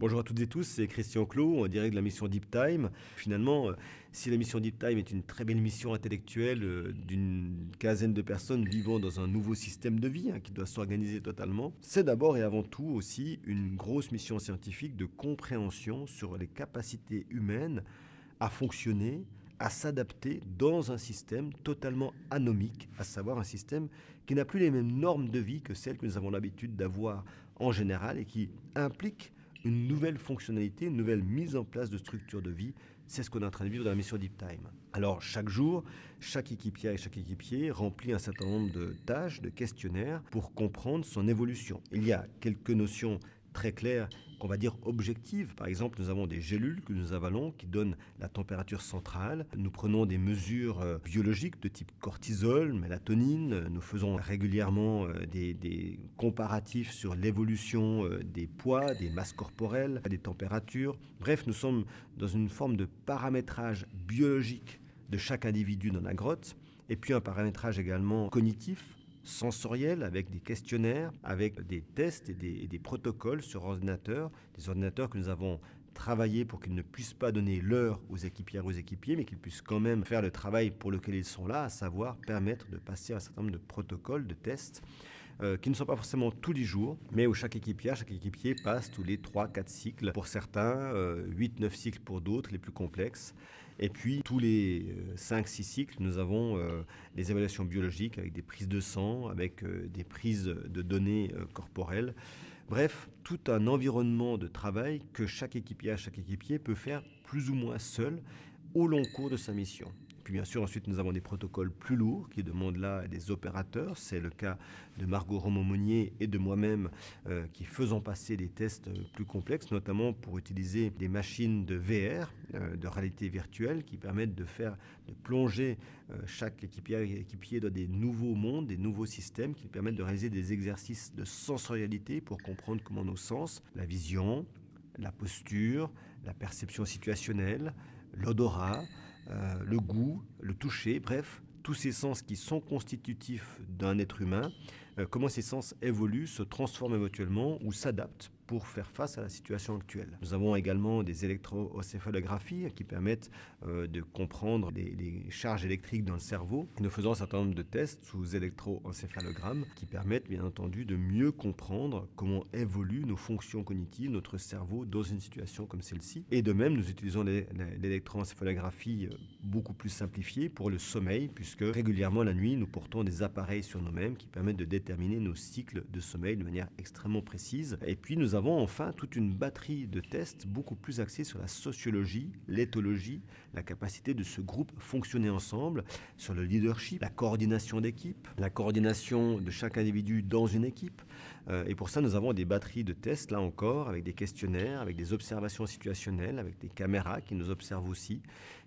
Bonjour à toutes et tous, c'est Christian Clot, en direct de la mission Deep Time. Finalement, si la mission Deep Time est une très belle mission intellectuelle d'une quinzaine de personnes vivant dans un nouveau système de vie qui doit s'organiser totalement, c'est d'abord et avant tout aussi une grosse mission scientifique de compréhension sur les capacités humaines à fonctionner, à s'adapter dans un système totalement anomique, à savoir un système qui n'a plus les mêmes normes de vie que celles que nous avons l'habitude d'avoir en général et qui implique une nouvelle fonctionnalité, une nouvelle mise en place de structures de vie. C'est ce qu'on est en train de vivre dans la mission Deep Time. Alors chaque jour, chaque équipier et chaque équipier remplit un certain nombre de tâches, de questionnaires pour comprendre son évolution. Il y a quelques notions très claires qu'on va dire objectives. Par exemple, nous avons des gélules que nous avalons qui donnent la température centrale. Nous prenons des mesures biologiques de type cortisol, mélatonine. Nous faisons régulièrement des comparatifs sur l'évolution des poids, des masses corporelles, des températures. Bref, nous sommes dans une forme de paramétrage biologique de chaque individu dans la grotte, et puis un paramétrage également cognitif, sensoriel, avec des questionnaires, avec des tests et des protocoles sur ordinateur, des ordinateurs que nous avons travaillés pour qu'ils ne puissent pas donner l'heure aux équipières, aux équipiers, mais qu'ils puissent quand même faire le travail pour lequel ils sont là, à savoir permettre de passer un certain nombre de protocoles, de tests, qui ne sont pas forcément tous les jours, mais où chaque équipier passe tous les 3-4 cycles pour certains, 8-9 cycles pour d'autres, les plus complexes. Et puis, tous les 5-6 cycles, nous avons des évaluations biologiques avec des prises de sang, avec des prises de données corporelles. Bref, tout un environnement de travail que chaque équipier peut faire plus ou moins seul au long cours de sa mission. Puis bien sûr, ensuite, nous avons des protocoles plus lourds qui demandent là des opérateurs. C'est le cas de Margot Romaud-Monnier et de moi-même qui faisons passer des tests plus complexes, notamment pour utiliser des machines de VR, de réalité virtuelle, qui permettent de plonger chaque équipier dans des nouveaux mondes, des nouveaux systèmes qui permettent de réaliser des exercices de sensorialité pour comprendre comment nos sens, la vision, la posture, la perception situationnelle, l'odorat, le goût, le toucher, bref, tous ces sens qui sont constitutifs d'un être humain, comment ces sens évoluent, se transforment éventuellement ou s'adaptent pour faire face à la situation actuelle. Nous avons également des électroencéphalographies qui permettent de comprendre les charges électriques dans le cerveau. Nous faisons un certain nombre de tests sous électroencéphalogramme qui permettent bien entendu de mieux comprendre comment évoluent nos fonctions cognitives, notre cerveau dans une situation comme celle-ci. Et de même, nous utilisons l'électroencéphalographie beaucoup plus simplifiée pour le sommeil, puisque régulièrement la nuit, nous portons des appareils sur nous-mêmes qui permettent de déterminer nos cycles de sommeil de manière extrêmement précise. Et puis nous avons enfin toute une batterie de tests beaucoup plus axés sur la sociologie, l'éthologie, la capacité de ce groupe fonctionner ensemble, sur le leadership, la coordination d'équipe, la coordination de chaque individu dans une équipe. Et pour ça, nous avons des batteries de tests, là encore, avec des questionnaires, avec des observations situationnelles, avec des caméras qui nous observent aussi,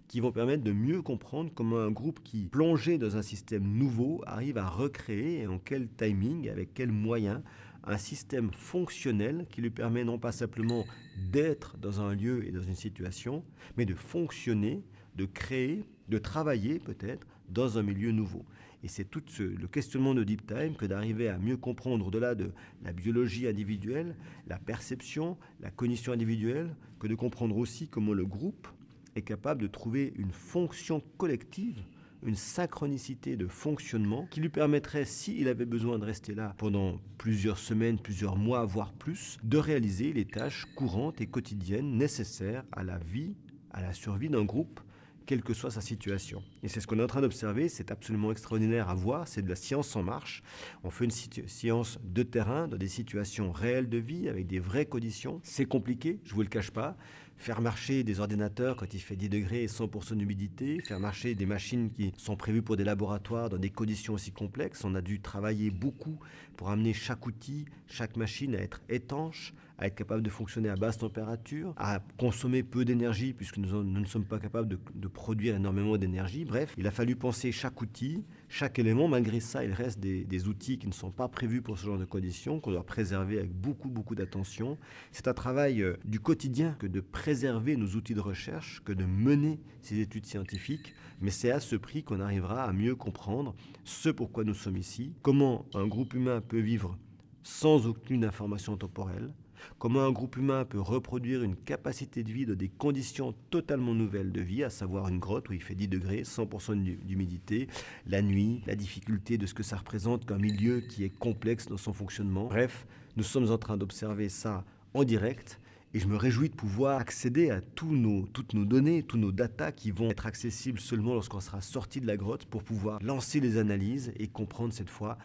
qui vont permettre de mieux comprendre comment un groupe qui, plongé dans un système nouveau, arrive à recréer, et en quel timing, avec quels moyens, un système fonctionnel qui lui permet non pas simplement d'être dans un lieu et dans une situation, mais de fonctionner, de créer, de travailler peut-être dans un milieu nouveau. Et c'est tout le questionnement de Deep Time que d'arriver à mieux comprendre au-delà de la biologie individuelle, la perception, la cognition individuelle, que de comprendre aussi comment le groupe est capable de trouver une fonction collective, une synchronicité de fonctionnement qui lui permettrait, s'il avait besoin de rester là pendant plusieurs semaines, plusieurs mois, voire plus, de réaliser les tâches courantes et quotidiennes nécessaires à la vie, à la survie d'un groupe, quelle que soit sa situation. Et c'est ce qu'on est en train d'observer, c'est absolument extraordinaire à voir, c'est de la science en marche. On fait une science de terrain, dans des situations réelles de vie, avec des vraies conditions. C'est compliqué, je ne vous le cache pas. Faire marcher des ordinateurs quand il fait 10 degrés et 100% d'humidité, faire marcher des machines qui sont prévues pour des laboratoires dans des conditions aussi complexes. On a dû travailler beaucoup pour amener chaque outil, chaque machine à être étanche, à être capable de fonctionner à basse température, à consommer peu d'énergie puisque nous ne sommes pas capables de produire énormément d'énergie. Bref, il a fallu penser chaque outil, chaque élément. Malgré ça, il reste des outils qui ne sont pas prévus pour ce genre de conditions, qu'on doit préserver avec beaucoup d'attention. C'est un travail du quotidien que de préserver nos outils de recherche, que de mener ces études scientifiques, mais c'est à ce prix qu'on arrivera à mieux comprendre ce pourquoi nous sommes ici, comment un groupe humain peut vivre sans aucune information temporelle, comment un groupe humain peut reproduire une capacité de vie dans des conditions totalement nouvelles de vie, à savoir une grotte où il fait 10 degrés, 100% d'humidité, la nuit, la difficulté de ce que ça représente qu'un milieu qui est complexe dans son fonctionnement. Bref, nous sommes en train d'observer ça en direct. Et je me réjouis de pouvoir accéder à toutes nos données, tous nos datas qui vont être accessibles seulement lorsqu'on sera sorti de la grotte pour pouvoir lancer les analyses et comprendre cette fois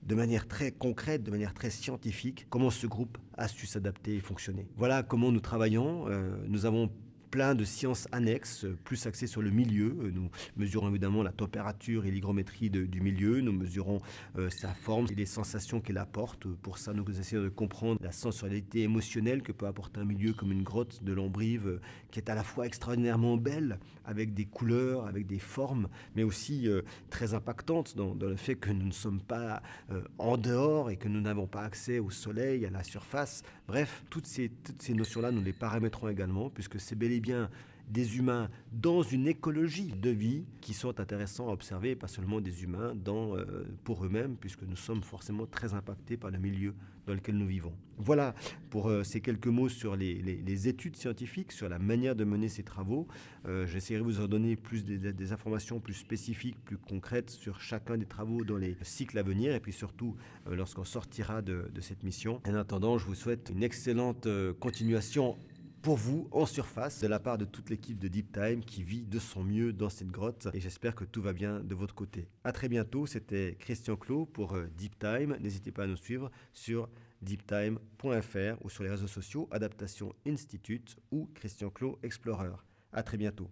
de manière très concrète, de manière très scientifique, comment ce groupe a su s'adapter et fonctionner. Voilà comment nous travaillons. Nous avons plein de sciences annexes, plus axées sur le milieu. Nous mesurons évidemment la température et l'hygrométrie du milieu. Nous mesurons sa forme et les sensations qu'il apporte. Pour ça, nous essayons de comprendre la sensorialité émotionnelle que peut apporter un milieu comme une grotte de Lombrive, qui est à la fois extraordinairement belle, avec des couleurs, avec des formes, mais aussi très impactante dans le fait que nous ne sommes pas en dehors et que nous n'avons pas accès au soleil, à la surface. Bref, toutes ces notions-là, nous les paramétrons également, puisque c'est bel et bien des humains dans une écologie de vie qui sont intéressants à observer, et pas seulement des humains pour eux-mêmes, puisque nous sommes forcément très impactés par le milieu dans lequel nous vivons. Voilà pour ces quelques mots sur les études scientifiques, sur la manière de mener ces travaux. J'essaierai de vous en donner plus des informations plus spécifiques, plus concrètes sur chacun des travaux dans les cycles à venir, et puis surtout lorsqu'on sortira de cette mission. En attendant, je vous souhaite une excellente continuation pour vous en surface de la part de toute l'équipe de Deep Time qui vit de son mieux dans cette grotte, et j'espère que tout va bien de votre côté. À très bientôt, c'était Christian Clot pour Deep Time. N'hésitez pas à nous suivre sur deeptime.fr ou sur les réseaux sociaux Adaptation Institute ou Christian Clot Explorer. À très bientôt.